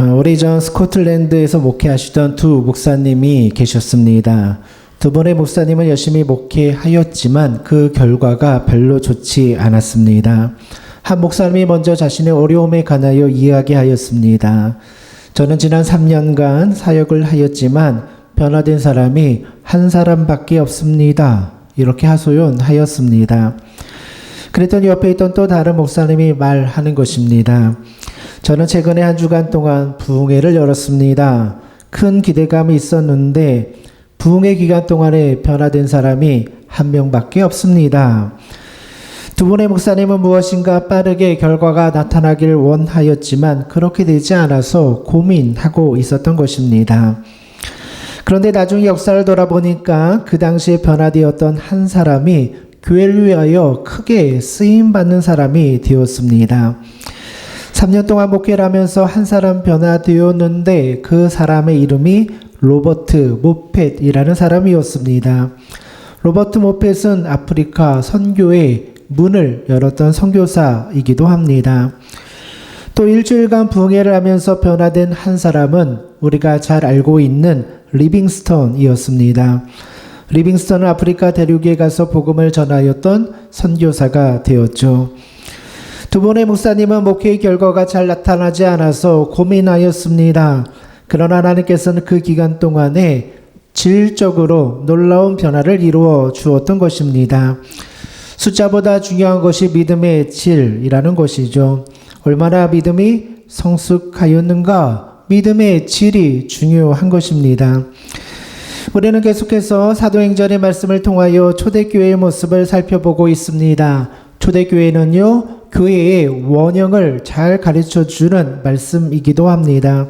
오래전 스코틀랜드에서 목회하시던 두 목사님이 계셨습니다. 두 분의 목사님은 열심히 목회하였지만 그 결과가 별로 좋지 않았습니다. 한 목사님이 먼저 자신의 어려움에 관하여 이야기하였습니다. 저는 지난 3년간 사역을 하였지만 변화된 사람이 한 사람밖에 없습니다. 이렇게 하소연하였습니다. 그랬더니 옆에 있던 또 다른 목사님이 말하는 것입니다. 저는 최근에 한 주간 동안 부흥회를 열었습니다. 큰 기대감이 있었는데 부흥회 기간 동안에 변화된 사람이 한 명밖에 없습니다. 두 분의 목사님은 무엇인가 빠르게 결과가 나타나길 원하였지만 그렇게 되지 않아서 고민하고 있었던 것입니다. 그런데 나중에 역사를 돌아보니까 그 당시에 변화되었던 한 사람이 교회를 위하여 크게 쓰임받는 사람이 되었습니다. 3년 동안 목회를 하면서 한 사람 변화되었는데 그 사람의 이름이 로버트 모펫이라는 사람이었습니다. 로버트 모펫은 아프리카 선교의 문을 열었던 선교사이기도 합니다. 또 일주일간 부흥회를 하면서 변화된 한 사람은 우리가 잘 알고 있는 리빙스턴이었습니다. 리빙스턴은 아프리카 대륙에 가서 복음을 전하였던 선교사가 되었죠. 두 분의 목사님은 목회의 결과가 잘 나타나지 않아서 고민하였습니다. 그러나 하나님께서는 그 기간 동안에 질적으로 놀라운 변화를 이루어 주었던 것입니다. 숫자보다 중요한 것이 믿음의 질이라는 것이죠. 얼마나 믿음이 성숙하였는가, 믿음의 질이 중요한 것입니다. 우리는 계속해서 사도행전의 말씀을 통하여 초대교회의 모습을 살펴보고 있습니다. 초대교회는요, 교회의 원형을 잘 가르쳐주는 말씀이기도 합니다.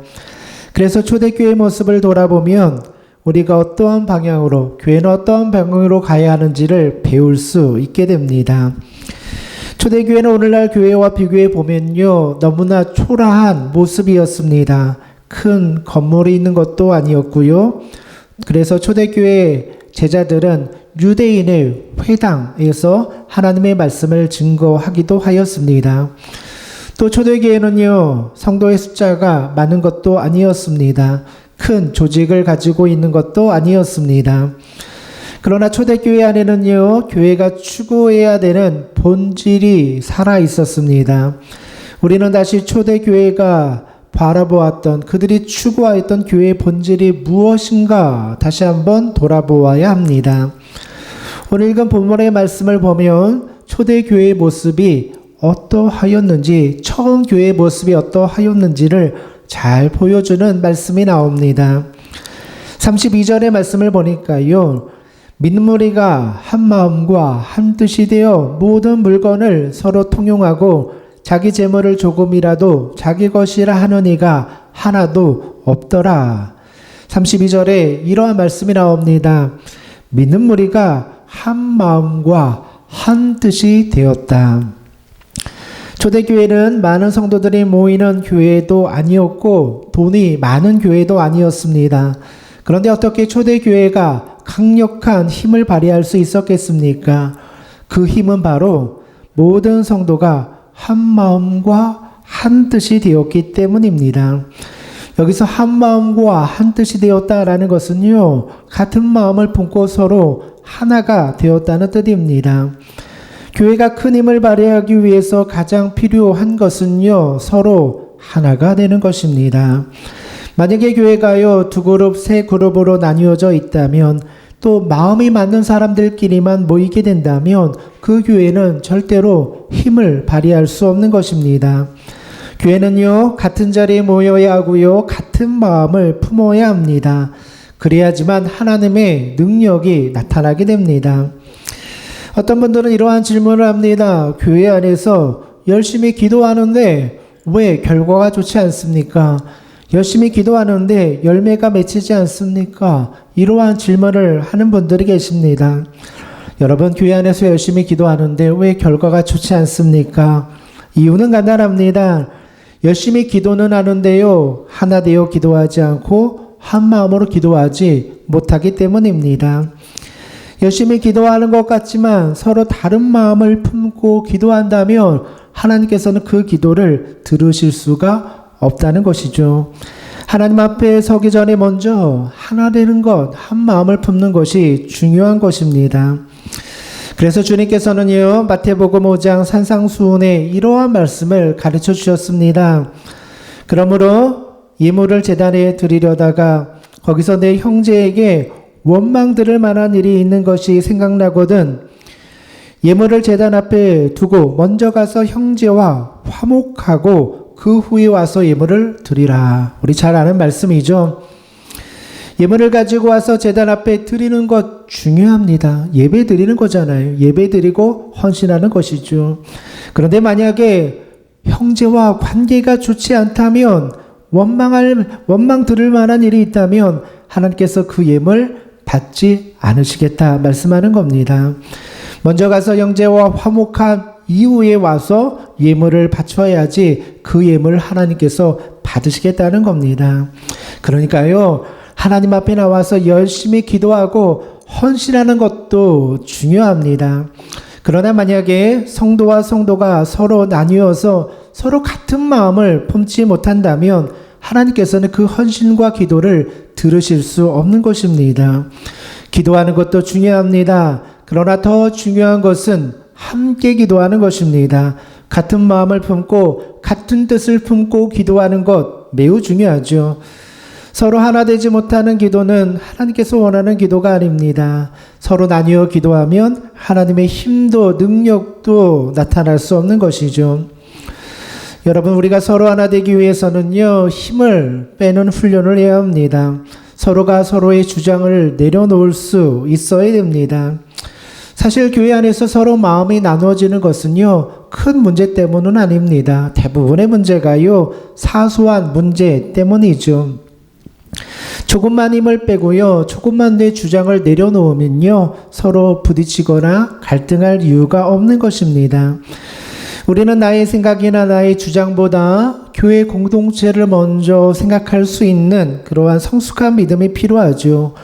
그래서 초대교회의 모습을 돌아보면 우리가 어떠한 방향으로, 교회는 어떠한 방향으로 가야 하는지를 배울 수 있게 됩니다. 초대교회는 오늘날 교회와 비교해 보면요, 너무나 초라한 모습이었습니다. 큰 건물이 있는 것도 아니었고요. 그래서 초대교회 제자들은 유대인의 회당에서 하나님의 말씀을 증거하기도 하였습니다. 또 초대교회는요, 성도의 숫자가 많은 것도 아니었습니다. 큰 조직을 가지고 있는 것도 아니었습니다. 그러나 초대교회 안에는요, 교회가 추구해야 되는 본질이 살아 있었습니다. 우리는 다시 초대교회가 바라보았던, 그들이 추구하였던 교회의 본질이 무엇인가 다시 한번 돌아보아야 합니다. 오늘 읽은 본문의 말씀을 보면 초대교회의 모습이 어떠하였는지, 처음 교회의 모습이 어떠하였는지를 잘 보여주는 말씀이 나옵니다. 32절의 말씀을 보니까요, 믿는 무리가 한 마음과 한 뜻이 되어 모든 물건을 서로 통용하고 자기 재물을 조금이라도 자기 것이라 하는 이가 하나도 없더라. 32절에 이러한 말씀이 나옵니다. 믿는 무리가 한 마음과 한 뜻이 되었다. 초대교회는 많은 성도들이 모이는 교회도 아니었고 돈이 많은 교회도 아니었습니다. 그런데 어떻게 초대교회가 강력한 힘을 발휘할 수 있었겠습니까? 그 힘은 바로 모든 성도가 한 마음과 한 뜻이 되었기 때문입니다. 여기서 한 마음과 한 뜻이 되었다라는 것은요, 같은 마음을 품고 서로 하나가 되었다는 뜻입니다. 교회가 큰 힘을 발휘하기 위해서 가장 필요한 것은요, 서로 하나가 되는 것입니다. 만약에 교회가요, 두 그룹, 세 그룹으로 나뉘어져 있다면, 또 마음이 맞는 사람들끼리만 모이게 된다면 그 교회는 절대로 힘을 발휘할 수 없는 것입니다. 교회는요, 같은 자리에 모여야 하고요, 같은 마음을 품어야 합니다. 그래야지만 하나님의 능력이 나타나게 됩니다. 어떤 분들은 이러한 질문을 합니다. 교회 안에서 열심히 기도하는데 왜 결과가 좋지 않습니까? 열심히 기도하는데 열매가 맺히지 않습니까? 이러한 질문을 하는 분들이 계십니다. 여러분, 교회 안에서 열심히 기도하는데 왜 결과가 좋지 않습니까? 이유는 간단합니다. 열심히 기도는 하는데요, 하나 되어 기도하지 않고 한 마음으로 기도하지 못하기 때문입니다. 열심히 기도하는 것 같지만 서로 다른 마음을 품고 기도한다면 하나님께서는 그 기도를 들으실 수가 없다는 것이죠. 하나님 앞에 서기 전에 먼저 하나 되는 것, 한 마음을 품는 것이 중요한 것입니다. 그래서 주님께서는요, 마태복음 5장 산상수훈에 이러한 말씀을 가르쳐 주셨습니다. 그러므로 예물을 제단에 드리려다가 거기서 내 형제에게 원망 들을 만한 일이 있는 것이 생각나거든 예물을 제단 앞에 두고 먼저 가서 형제와 화목하고 그 후에 와서 예물을 드리라. 우리 잘 아는 말씀이죠. 예물을 가지고 와서 제단 앞에 드리는 것 중요합니다. 예배 드리는 거잖아요. 예배 드리고 헌신하는 것이죠. 그런데 만약에 형제와 관계가 좋지 않다면 원망 들을 만한 일이 있다면 하나님께서 그 예물 받지 않으시겠다 말씀하는 겁니다. 먼저 가서 형제와 화목한 이후에 와서 예물을 바쳐야지 그 예물을 하나님께서 받으시겠다는 겁니다. 그러니까요, 하나님 앞에 나와서 열심히 기도하고 헌신하는 것도 중요합니다. 그러나 만약에 성도와 성도가 서로 나뉘어서 서로 같은 마음을 품지 못한다면 하나님께서는 그 헌신과 기도를 들으실 수 없는 것입니다. 기도하는 것도 중요합니다. 그러나 더 중요한 것은 함께 기도하는 것입니다. 같은 마음을 품고 같은 뜻을 품고 기도하는 것 매우 중요하죠. 서로 하나 되지 못하는 기도는 하나님께서 원하는 기도가 아닙니다. 서로 나뉘어 기도하면 하나님의 힘도 능력도 나타날 수 없는 것이죠. 여러분, 우리가 서로 하나 되기 위해서는요, 힘을 빼는 훈련을 해야 합니다. 서로가 서로의 주장을 내려놓을 수 있어야 됩니다. 사실 교회 안에서 서로 마음이 나누어지는 것은요, 큰 문제 때문은 아닙니다. 대부분의 문제가요, 사소한 문제 때문이죠. 조금만 힘을 빼고요, 조금만 내 주장을 내려놓으면요, 서로 부딪히거나 갈등할 이유가 없는 것입니다. 우리는 나의 생각이나 나의 주장보다 교회 공동체를 먼저 생각할 수 있는 그러한 성숙한 믿음이 필요하죠.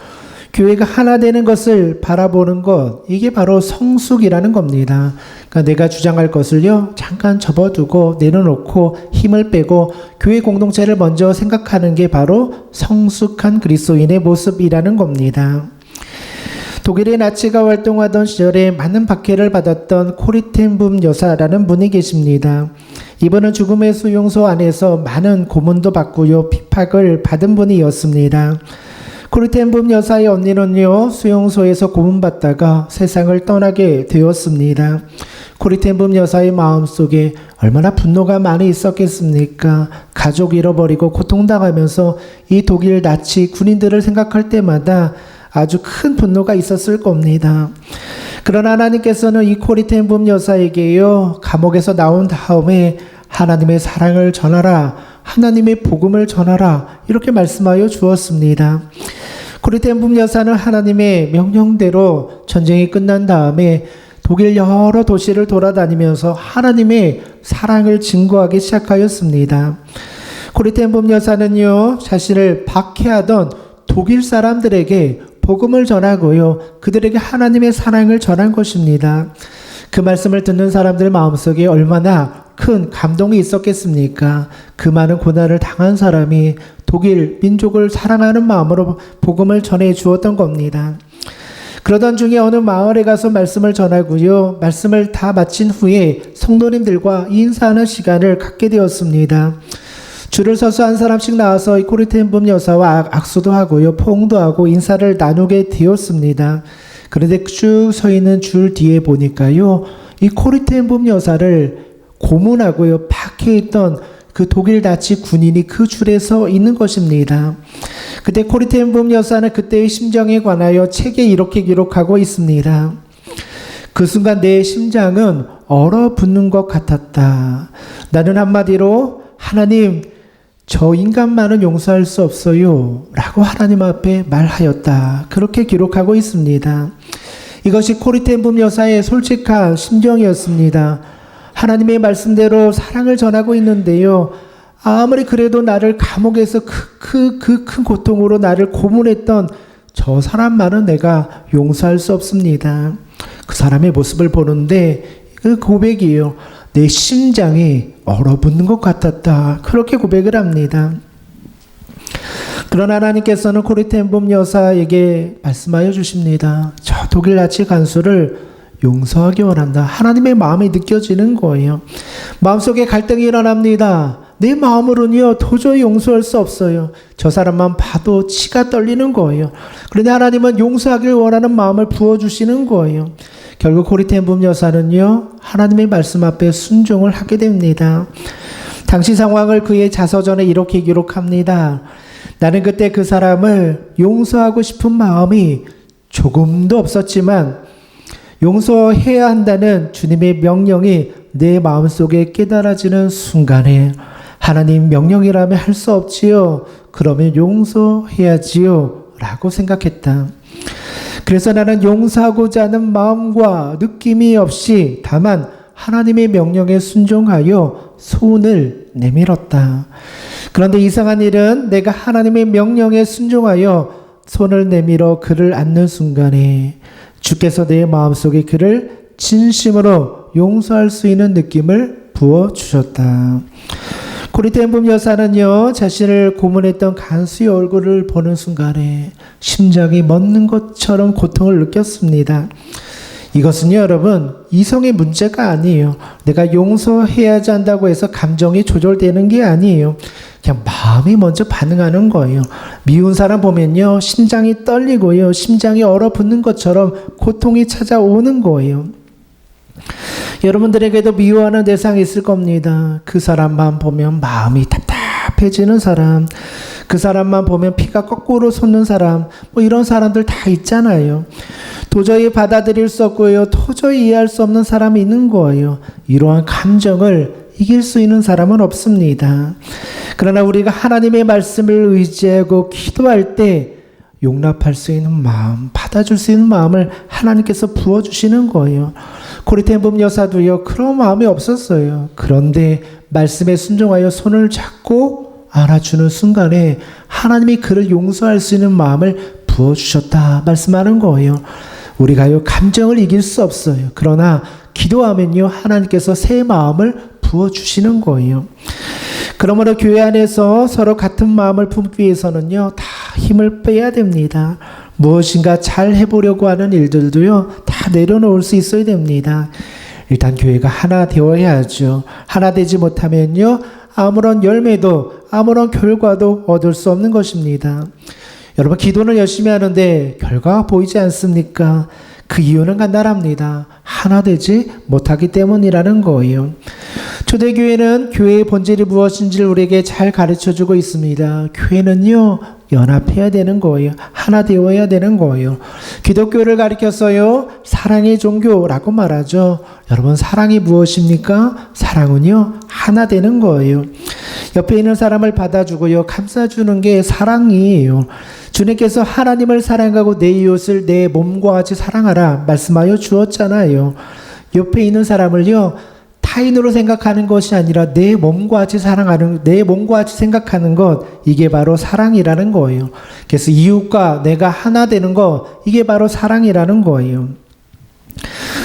교회가 하나 되는 것을 바라보는 것, 이게 바로 성숙이라는 겁니다. 그러니까 내가 주장할 것을요, 잠깐 접어두고 내려놓고 힘을 빼고 교회 공동체를 먼저 생각하는 게 바로 성숙한 그리스도인의 모습이라는 겁니다. 독일의 나치가 활동하던 시절에 많은 박해를 받았던 코리텐붐 여사라는 분이 계십니다. 이분은 죽음의 수용소 안에서 많은 고문도 받고요, 핍박을 받은 분이었습니다. 코리텐붐 여사의 언니는요, 수용소에서 고문받다가 세상을 떠나게 되었습니다. 코리텐붐 여사의 마음속에 얼마나 분노가 많이 있었겠습니까? 가족 잃어버리고 고통당하면서 이 독일 나치 군인들을 생각할 때마다 아주 큰 분노가 있었을 겁니다. 그러나 하나님께서는 이 코리텐붐 여사에게요, 감옥에서 나온 다음에 하나님의 사랑을 전하라, 하나님의 복음을 전하라, 이렇게 말씀하여 주었습니다. 코리텐붐 여사는 하나님의 명령대로 전쟁이 끝난 다음에 독일 여러 도시를 돌아다니면서 하나님의 사랑을 증거하기 시작하였습니다. 코리텐붐 여사는요, 자신을 박해하던 독일 사람들에게 복음을 전하고요, 그들에게 하나님의 사랑을 전한 것입니다. 그 말씀을 듣는 사람들 마음속에 얼마나 큰 감동이 있었겠습니까? 그 많은 고난을 당한 사람이 독일 민족을 사랑하는 마음으로 복음을 전해 주었던 겁니다. 그러던 중에 어느 마을에 가서 말씀을 전하고요, 말씀을 다 마친 후에 성도님들과 인사하는 시간을 갖게 되었습니다. 줄을 서서 한 사람씩 나와서 이 코리텐붐 여사와 악수도 하고요, 포옹도 하고 인사를 나누게 되었습니다. 그런데 쭉 서 있는 줄 뒤에 보니까요, 이 코리텐붐 여사를 고문하고요, 박해했던 그 독일 나치 군인이 그 줄에 서 있는 것입니다. 그때 코리텐붐 여사는 그때의 심정에 관하여 책에 이렇게 기록하고 있습니다. 그 순간 내 심장은 얼어붙는 것 같았다. 나는 한마디로 하나님, 저 인간만은 용서할 수 없어요 라고 하나님 앞에 말하였다. 그렇게 기록하고 있습니다. 이것이 코리텐붐 여사의 솔직한 심정이었습니다. 하나님의 말씀대로 사랑을 전하고 있는데요, 아무리 그래도 나를 감옥에서 그 큰 고통으로 나를 고문했던 저 사람만은 내가 용서할 수 없습니다. 그 사람의 모습을 보는데 그 고백이에요. 내 심장이 얼어붙는 것 같았다. 그렇게 고백을 합니다. 그러나 하나님께서는 코리텐봄 여사에게 말씀하여 주십니다. 저 독일 나치 간수를 용서하기 원한다. 하나님의 마음이 느껴지는 거예요. 마음속에 갈등이 일어납니다. 내 마음으로는요 도저히 용서할 수 없어요. 저 사람만 봐도 치가 떨리는 거예요. 그런데 하나님은 용서하길 원하는 마음을 부어주시는 거예요. 결국 코리텐봄 여사는요 하나님의 말씀 앞에 순종을 하게 됩니다. 당시 상황을 그의 자서전에 이렇게 기록합니다. 나는 그때 그 사람을 용서하고 싶은 마음이 조금도 없었지만 용서해야 한다는 주님의 명령이 내 마음속에 깨달아지는 순간에 하나님 명령이라면 할 수 없지요. 그러면 용서해야지요. 라고 생각했다. 그래서 나는 용서하고자 하는 마음과 느낌이 없이 다만 하나님의 명령에 순종하여 손을 내밀었다. 그런데 이상한 일은 내가 하나님의 명령에 순종하여 손을 내밀어 그를 안는 순간에 주께서 내 마음속에 그를 진심으로 용서할 수 있는 느낌을 부어주셨다. 코리텐봄 여사는요 자신을 고문했던 간수의 얼굴을 보는 순간에 심장이 멎는 것처럼 고통을 느꼈습니다. 이것은요 여러분 이성의 문제가 아니에요. 내가 용서해야 한다고 해서 감정이 조절되는 게 아니에요. 그냥 마음이 먼저 반응하는 거예요. 미운 사람 보면요 심장이 떨리고요 심장이 얼어붙는 것처럼 고통이 찾아오는 거예요. 여러분들에게도 미워하는 대상이 있을 겁니다. 그 사람만 보면 마음이 답답해지는 사람, 그 사람만 보면 피가 거꾸로 솟는 사람, 뭐 이런 사람들 다 있잖아요. 도저히 받아들일 수 없고요 도저히 이해할 수 없는 사람이 있는 거예요. 이러한 감정을 이길 수 있는 사람은 없습니다. 그러나 우리가 하나님의 말씀을 의지하고 기도할 때 용납할 수 있는 마음, 받아줄 수 있는 마음을 하나님께서 부어주시는 거예요. 코리텐봄 여사도요 그런 마음이 없었어요. 그런데 말씀에 순종하여 손을 잡고 안아주는 순간에 하나님이 그를 용서할 수 있는 마음을 부어주셨다 말씀하는 거예요. 우리가요 감정을 이길 수 없어요. 그러나 기도하면요 하나님께서 새 마음을 부어주시는 거예요. 그러므로 교회 안에서 서로 같은 마음을 품기 위해서는요 다 힘을 빼야 됩니다. 무엇인가 잘 해보려고 하는 일들도요 다 내려놓을 수 있어야 됩니다. 일단 교회가 하나 되어야 하죠. 하나 되지 못하면요 아무런 열매도 아무런 결과도 얻을 수 없는 것입니다. 여러분 기도는 열심히 하는데 결과가 보이지 않습니까? 그 이유는 간단합니다. 하나 되지 못하기 때문이라는 거예요. 초대교회는 교회의 본질이 무엇인지를 우리에게 잘 가르쳐주고 있습니다. 교회는요 연합해야 되는 거예요. 하나 되어야 되는 거예요. 기독교를 가리켜서요 사랑의 종교라고 말하죠. 여러분 사랑이 무엇입니까? 사랑은요 하나 되는 거예요. 옆에 있는 사람을 받아주고요 감싸주는 게 사랑이에요. 주님께서 하나님을 사랑하고 내 이웃을 내 몸과 같이 사랑하라 말씀하여 주었잖아요. 옆에 있는 사람을요 타인으로 생각하는 것이 아니라 내 몸과 같이 사랑하는, 내 몸과 같이 생각하는 것, 이게 바로 사랑이라는 거예요. 그래서 이웃과 내가 하나 되는 것, 이게 바로 사랑이라는 거예요.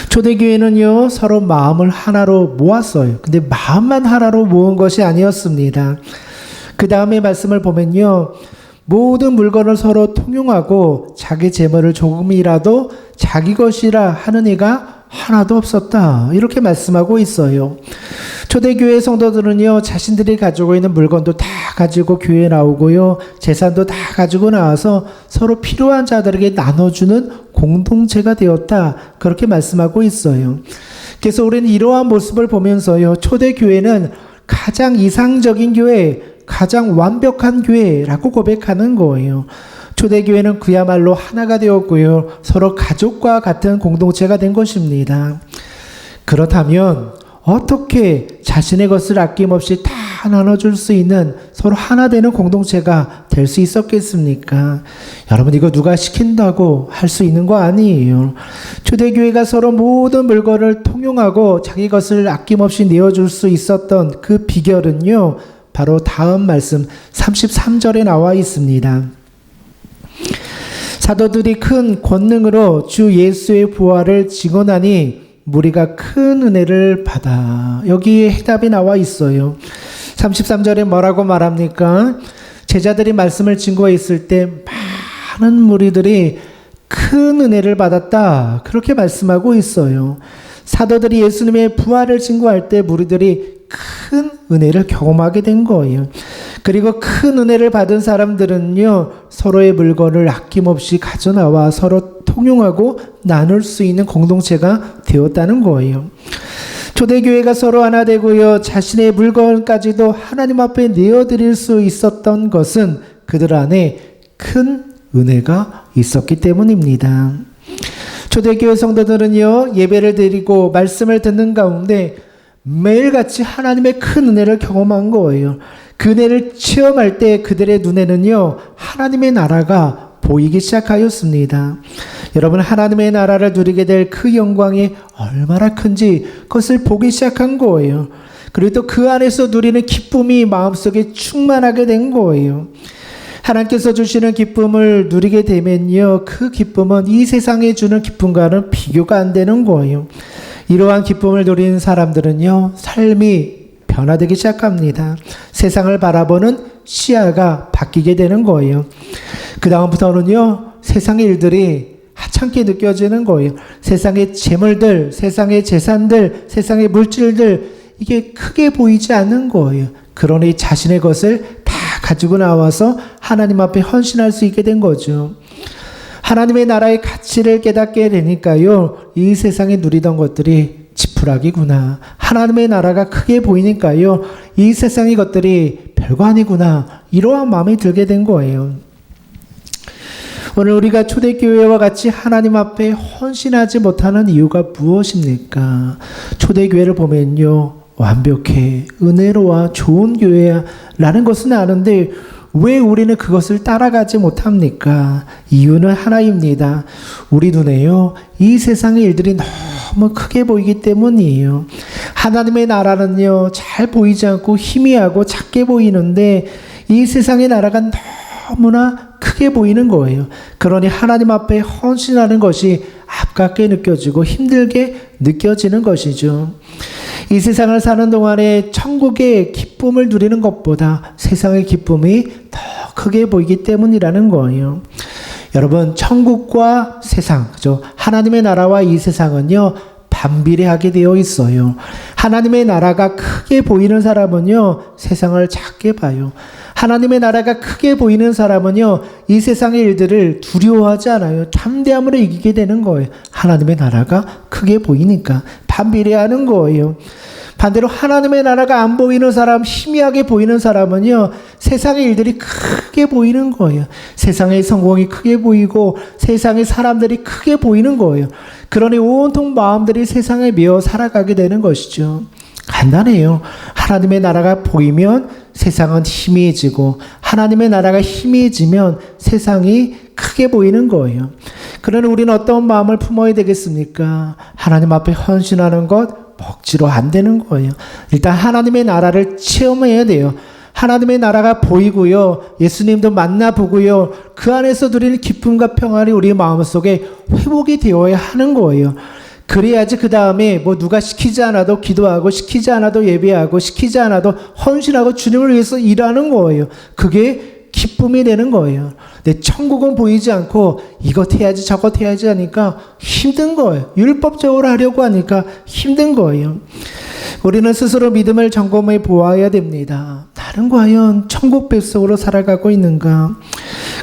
초대교회는요 서로 마음을 하나로 모았어요. 근데 마음만 하나로 모은 것이 아니었습니다. 그 다음에 말씀을 보면요 모든 물건을 서로 통용하고 자기 재물을 조금이라도 자기 것이라 하는 이가 하나도 없었다. 이렇게 말씀하고 있어요. 초대교회 성도들은요 자신들이 가지고 있는 물건도 다 가지고 교회에 나오고요 재산도 다 가지고 나와서 서로 필요한 자들에게 나눠주는 공동체가 되었다. 그렇게 말씀하고 있어요. 그래서 우리는 이러한 모습을 보면서요 초대교회는 가장 이상적인 교회, 가장 완벽한 교회라고 고백하는 거예요. 초대교회는 그야말로 하나가 되었고요 서로 가족과 같은 공동체가 된 것입니다. 그렇다면 어떻게 자신의 것을 아낌없이 다 나눠줄 수 있는 서로 하나 되는 공동체가 될 수 있었겠습니까? 여러분 이거 누가 시킨다고 할 수 있는 거 아니에요. 초대교회가 서로 모든 물건을 통용하고 자기 것을 아낌없이 내어줄 수 있었던 그 비결은요 바로 다음 말씀 33절에 나와 있습니다. 사도들이 큰 권능으로 주 예수의 부활을 증언하니 무리가 큰 은혜를 받아. 여기에 해답이 나와 있어요. 33절에 뭐라고 말합니까? 제자들이 말씀을 증거해 있을 때 많은 무리들이 큰 은혜를 받았다. 그렇게 말씀하고 있어요. 사도들이 예수님의 부활을 증거할 때 무리들이 큰 은혜를 경험하게 된 거예요. 그리고 큰 은혜를 받은 사람들은요, 서로의 물건을 아낌없이 가져나와 서로 통용하고 나눌 수 있는 공동체가 되었다는 거예요. 초대교회가 서로 하나 되고요, 자신의 물건까지도 하나님 앞에 내어드릴 수 있었던 것은 그들 안에 큰 은혜가 있었기 때문입니다. 초대교회 성도들은요, 예배를 드리고 말씀을 듣는 가운데 매일같이 하나님의 큰 은혜를 경험한 거예요. 그 은혜를 체험할 때 그들의 눈에는요, 하나님의 나라가 보이기 시작하였습니다. 여러분, 하나님의 나라를 누리게 될 그 영광이 얼마나 큰지 그것을 보기 시작한 거예요. 그리고 또 그 안에서 누리는 기쁨이 마음속에 충만하게 된 거예요. 하나님께서 주시는 기쁨을 누리게 되면요, 그 기쁨은 이 세상에 주는 기쁨과는 비교가 안 되는 거예요. 이러한 기쁨을 누리는 사람들은요, 삶이 변화되기 시작합니다. 세상을 바라보는 시야가 바뀌게 되는 거예요. 그 다음부터는요, 세상의 일들이 하찮게 느껴지는 거예요. 세상의 재물들, 세상의 재산들, 세상의 물질들, 이게 크게 보이지 않는 거예요. 그러니 자신의 것을 다 가지고 나와서 하나님 앞에 헌신할 수 있게 된 거죠. 하나님의 나라의 가치를 깨닫게 되니까요, 이 세상에 누리던 것들이 지푸라기구나. 하나님의 나라가 크게 보이니까요, 이 세상의 것들이 별거 아니구나. 이러한 마음이 들게 된 거예요. 오늘 우리가 초대교회와 같이 하나님 앞에 헌신하지 못하는 이유가 무엇입니까? 초대교회를 보면요, 완벽해, 은혜로워, 좋은 교회야 라는 것은 아는데 왜 우리는 그것을 따라가지 못합니까? 이유는 하나입니다. 우리 눈에요, 이 세상의 일들이 너무 크게 보이기 때문이에요. 하나님의 나라는요, 잘 보이지 않고 희미하고 작게 보이는데 이 세상의 나라가 너무나 크게 보이는 거예요. 그러니 하나님 앞에 헌신하는 것이 아깝게 느껴지고 힘들게 느껴지는 것이죠. 이 세상을 사는 동안에 천국의 기쁨을 누리는 것보다 세상의 기쁨이 더 크게 보이기 때문이라는 거예요. 여러분, 천국과 세상, 그죠? 하나님의 나라와 이 세상은요, 반비례하게 되어 있어요. 하나님의 나라가 크게 보이는 사람은요, 세상을 작게 봐요. 하나님의 나라가 크게 보이는 사람은요, 이 세상의 일들을 두려워하지 않아요. 담대함으로 이기게 되는 거예요. 하나님의 나라가 크게 보이니까 반비례하는 거예요. 반대로 하나님의 나라가 안 보이는 사람, 희미하게 보이는 사람은요, 세상의 일들이 크게 보이는 거예요. 세상의 성공이 크게 보이고 세상의 사람들이 크게 보이는 거예요. 그러니 온통 마음들이 세상에 매여 살아가게 되는 것이죠. 간단해요. 하나님의 나라가 보이면 세상은 희미해지고 하나님의 나라가 희미해지면 세상이 크게 보이는 거예요. 그러니 우리는 어떤 마음을 품어야 되겠습니까? 하나님 앞에 헌신하는 것 억지로 안 되는 거예요. 일단 하나님의 나라를 체험해야 돼요. 하나님의 나라가 보이고요, 예수님도 만나보고요, 그 안에서 누리는 기쁨과 평안이 우리 마음속에 회복이 되어야 하는 거예요. 그래야지 그 다음에 뭐 누가 시키지 않아도 기도하고 시키지 않아도 예배하고 시키지 않아도 헌신하고 주님을 위해서 일하는 거예요. 그게 기쁨이 되는 거예요. 근데 천국은 보이지 않고 이것 해야지 저것 해야지 하니까 힘든 거예요. 율법적으로 하려고 하니까 힘든 거예요. 우리는 스스로 믿음을 점검해 보아야 됩니다. 나는 과연 천국 백성으로 살아가고 있는가?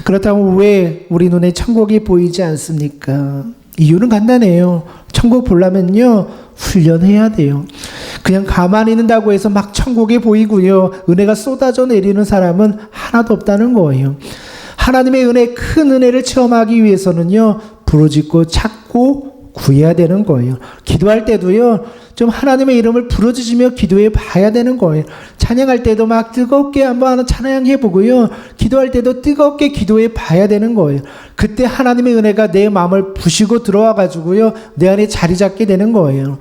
그렇다면 왜 우리 눈에 천국이 보이지 않습니까? 이유는 간단해요. 천국 보려면요, 훈련해야 돼요. 그냥 가만히 있는다고 해서 막 천국이 보이고요, 은혜가 쏟아져 내리는 사람은 하나도 없다는 거예요. 하나님의 은혜, 큰 은혜를 체험하기 위해서는요, 부르짖고 찾고 구해야 되는 거예요. 기도할 때도요, 좀 하나님의 이름을 부르짖으며 기도해 봐야 되는 거예요. 찬양할 때도 막 뜨겁게 한번 찬양해 보고요, 기도할 때도 뜨겁게 기도해 봐야 되는 거예요. 그때 하나님의 은혜가 내 마음을 부시고 들어와 가지고요, 내 안에 자리 잡게 되는 거예요.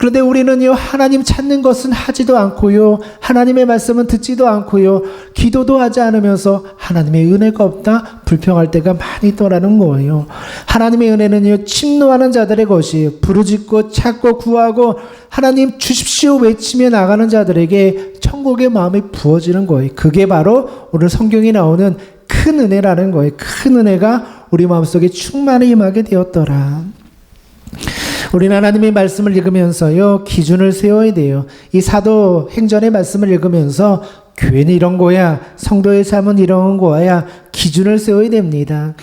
그런데 우리는요, 하나님 찾는 것은 하지도 않고요, 하나님의 말씀은 듣지도 않고요, 기도도 하지 않으면서 하나님의 은혜가 없다, 불평할 때가 많이 있더라는 거예요. 하나님의 은혜는요, 침노하는 자들의 것이에요. 부르짖고 찾고 구하고 하나님 주십시오 외치며 나가는 자들에게 천국의 마음이 부어지는 거예요. 그게 바로 오늘 성경에 나오는 큰 은혜라는 거예요. 큰 은혜가 우리 마음속에 충만히 임하게 되었더라. 우리는 하나님의 말씀을 읽으면서요, 기준을 세워야 돼요. 이 사도행전의 말씀을 읽으면서 교회는 이런 거야, 성도의 삶은 이런 거야, 기준을 세워야 됩니다.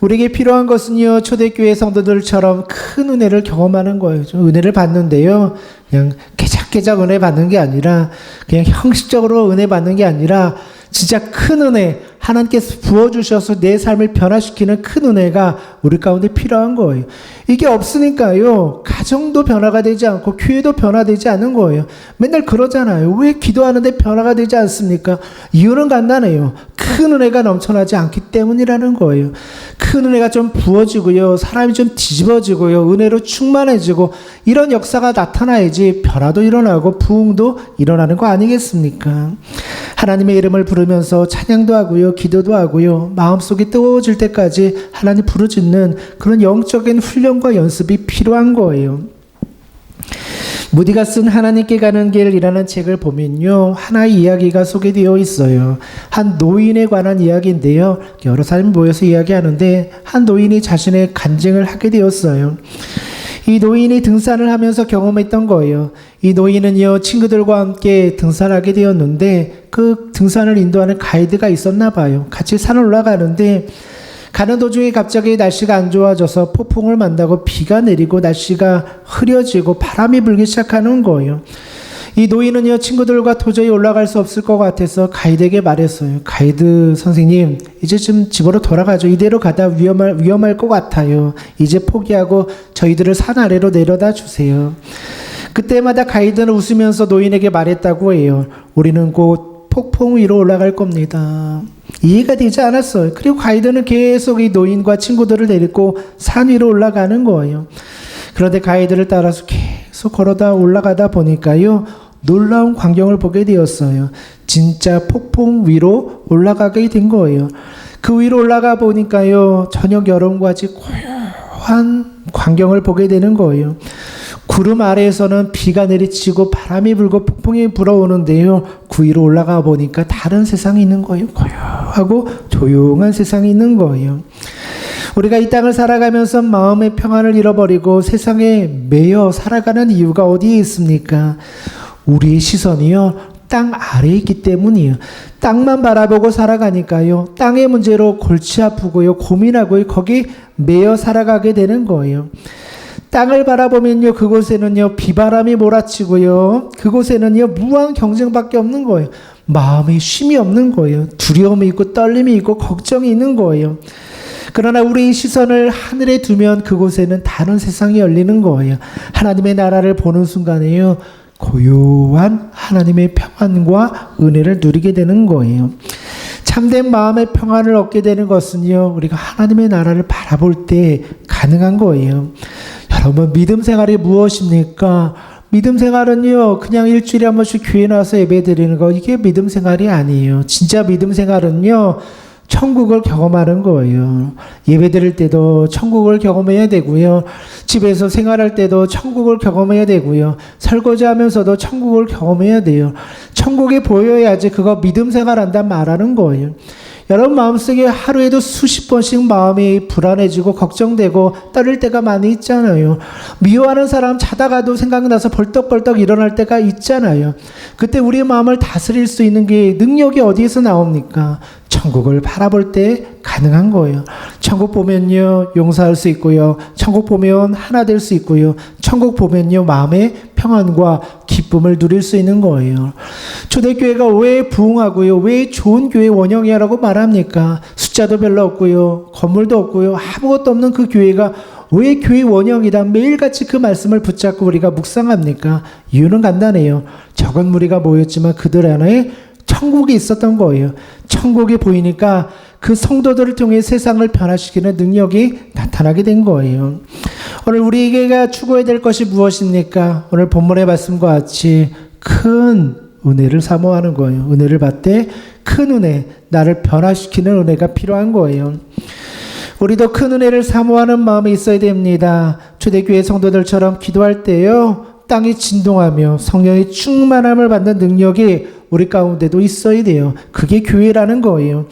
우리에게 필요한 것은요, 초대교회 성도들처럼 큰 은혜를 경험하는 거예요. 은혜를 받는데요, 그냥 깨작깨작 은혜 받는 게 아니라, 그냥 형식적으로 은혜 받는 게 아니라, 진짜 큰 은혜, 하나님께서 부어주셔서 내 삶을 변화시키는 큰 은혜가 우리 가운데 필요한 거예요. 이게 없으니까요, 가정도 변화가 되지 않고 교회도 변화되지 않는 거예요. 맨날 그러잖아요. 왜 기도하는데 변화가 되지 않습니까? 이유는 간단해요. 큰 은혜가 넘쳐나지 않기 때문이라는 거예요. 큰 은혜가 좀 부어지고요, 사람이 좀 뒤집어지고요, 은혜로 충만해지고 이런 역사가 나타나야지 변화도 일어나고 부흥도 일어나는 거 아니겠습니까? 하나님의 이름을 부르면서 찬양도 하고요, 기도도 하고요, 마음속이 뜨거워질 때까지 하나님 부르짖는 그런 영적인 훈련과 연습이 필요한 거예요. 무디가 쓴 하나님께 가는 길이라는 책을 보면요, 하나의 이야기가 소개되어 있어요. 한 노인에 관한 이야기인데요, 여러 사람이 모여서 이야기하는데 한 노인이 자신의 간증을 하게 되었어요. 이 노인이 등산을 하면서 경험했던 거예요. 이 노인은요, 친구들과 함께 등산하게 되었는데 그 등산을 인도하는 가이드가 있었나 봐요. 같이 산을 올라가는데 가는 도중에 갑자기 날씨가 안 좋아져서 폭풍을 만나고 비가 내리고 날씨가 흐려지고 바람이 불기 시작하는 거예요. 이 노인은요, 친구들과 도저히 올라갈 수 없을 것 같아서 가이드에게 말했어요. 가이드 선생님, 이제 좀 집으로 돌아가죠. 이대로 가다 위험할 것 같아요. 이제 포기하고 저희들을 산 아래로 내려다 주세요. 그때마다 가이드는 웃으면서 노인에게 말했다고 해요. 우리는 곧 폭풍 위로 올라갈 겁니다. 이해가 되지 않았어요. 그리고 가이드는 계속 이 노인과 친구들을 데리고 산 위로 올라가는 거예요. 그런데 가이드를 따라서 계속 걸어다 올라가다 보니까요, 놀라운 광경을 보게 되었어요. 진짜 폭풍 위로 올라가게 된 거예요. 그 위로 올라가 보니까요, 저녁 여름과 같이 고요한 광경을 보게 되는 거예요. 구름 아래에서는 비가 내리치고 바람이 불고 폭풍이 불어오는데요, 그 위로 올라가 보니까 다른 세상이 있는 거예요. 고요하고 조용한 세상이 있는 거예요. 우리가 이 땅을 살아가면서 마음의 평안을 잃어버리고 세상에 매여 살아가는 이유가 어디에 있습니까? 우리의 시선이요, 땅 아래에 있기 때문이에요. 땅만 바라보고 살아가니까요, 땅의 문제로 골치 아프고요, 고민하고 거기 매여 살아가게 되는 거예요. 땅을 바라보면요, 그곳에는요, 비바람이 몰아치고요, 그곳에는요, 무한 경쟁밖에 없는 거예요. 마음에 쉼이 없는 거예요. 두려움이 있고 떨림이 있고 걱정이 있는 거예요. 그러나 우리의 시선을 하늘에 두면 그곳에는 다른 세상이 열리는 거예요. 하나님의 나라를 보는 순간에요, 고요한 하나님의 평안과 은혜를 누리게 되는 거예요. 참된 마음의 평안을 얻게 되는 것은요, 우리가 하나님의 나라를 바라볼 때 가능한 거예요. 여러분, 믿음 생활이 무엇입니까? 믿음 생활은요, 그냥 일주일에 한 번씩 교회 나와서 예배 드리는 거, 이게 믿음 생활이 아니에요. 진짜 믿음 생활은요, 천국을 경험하는 거예요. 예배 드릴 때도 천국을 경험해야 되고요, 집에서 생활할 때도 천국을 경험해야 되고요, 설거지 하면서도 천국을 경험해야 돼요. 천국이 보여야지 그거 믿음 생활한다 말하는 거예요. 여러분 마음속에 하루에도 수십 번씩 마음이 불안해지고 걱정되고 떨릴 때가 많이 있잖아요. 미워하는 사람 자다가도 생각나서 벌떡벌떡 일어날 때가 있잖아요. 그때 우리의 마음을 다스릴 수 있는 게 능력이 어디에서 나옵니까? 천국을 바라볼 때 가능한 거예요. 천국 보면요, 용서할 수 있고요, 천국 보면 하나 될 수 있고요, 천국 보면요, 마음의 평안과 기쁨을 누릴 수 있는 거예요. 초대교회가 왜 부흥하고요, 왜 좋은 교회 원형이라고 말합니까? 숫자도 별로 없고요, 건물도 없고요, 아무것도 없는 그 교회가 왜 교회 원형이다 매일같이 그 말씀을 붙잡고 우리가 묵상합니까? 이유는 간단해요. 적은 무리가 모였지만 그들 안에 천국이 있었던 거예요. 천국이 보이니까 그 성도들을 통해 세상을 변화시키는 능력이 나타나게 된 거예요. 오늘 우리에게 추구해야 될 것이 무엇입니까? 오늘 본문의 말씀과 같이 큰 은혜를 사모하는 거예요. 은혜를 받되 큰 은혜, 나를 변화시키는 은혜가 필요한 거예요. 우리도 큰 은혜를 사모하는 마음이 있어야 됩니다. 초대교회 성도들처럼 기도할 때요, 땅이 진동하며 성령의 충만함을 받는 능력이 우리 가운데도 있어야 돼요. 그게 교회라는 거예요.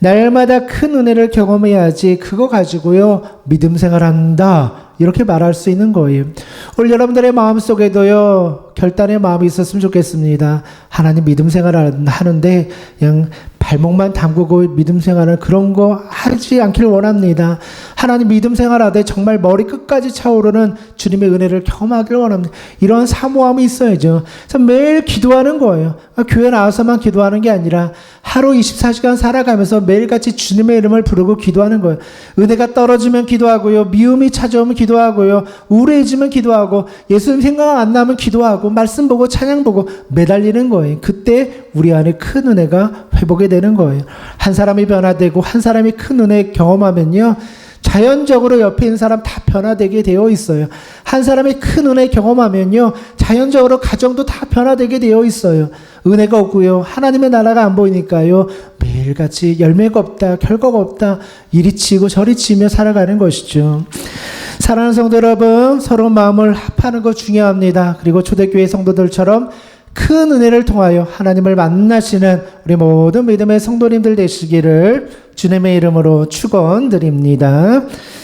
날마다 큰 은혜를 경험해야지 그거 가지고요 믿음 생활한다 이렇게 말할 수 있는 거예요. 오늘 여러분들의 마음속에도요 결단의 마음이 있었으면 좋겠습니다. 하나님 믿음 생활을 하는데 그냥 발목만 담그고 믿음 생활을 그런 거 하지 않기를 원합니다. 하나님 믿음 생활하되 정말 머리 끝까지 차오르는 주님의 은혜를 경험하기를 원합니다. 이런 사모함이 있어야죠. 그래서 매일 기도하는 거예요. 교회 나와서만 기도하는 게 아니라 하루 24시간 살아가면서 매일같이 주님의 이름을 부르고 기도하는 거예요. 은혜가 떨어지면 기도하고요. 미움이 찾아오면 기도하고요. 우울해지면 기도하고 예수님 생각 안 나면 기도하고 말씀 보고 찬양 보고 매달리는 거예요. 그때 우리 안에 큰 은혜가 회복이 되는 거예요. 한 사람이 변화되고 한 사람이 큰 은혜 경험하면요. 자연적으로 옆에 있는 사람 다 변화되게 되어 있어요. 한 사람이 큰 은혜 경험하면요. 자연적으로 가정도 다 변화되게 되어 있어요. 은혜가 없고요. 하나님의 나라가 안 보이니까요. 매일같이 열매가 없다. 결과가 없다. 이리 치고 저리 치며 살아가는 것이죠. 사랑하는 성도 여러분, 서로 마음을 합하는 거 중요합니다. 그리고 초대교회 성도들처럼 큰 은혜를 통하여 하나님을 만나시는 우리 모든 믿음의 성도님들 되시기를 주님의 이름으로 축원드립니다.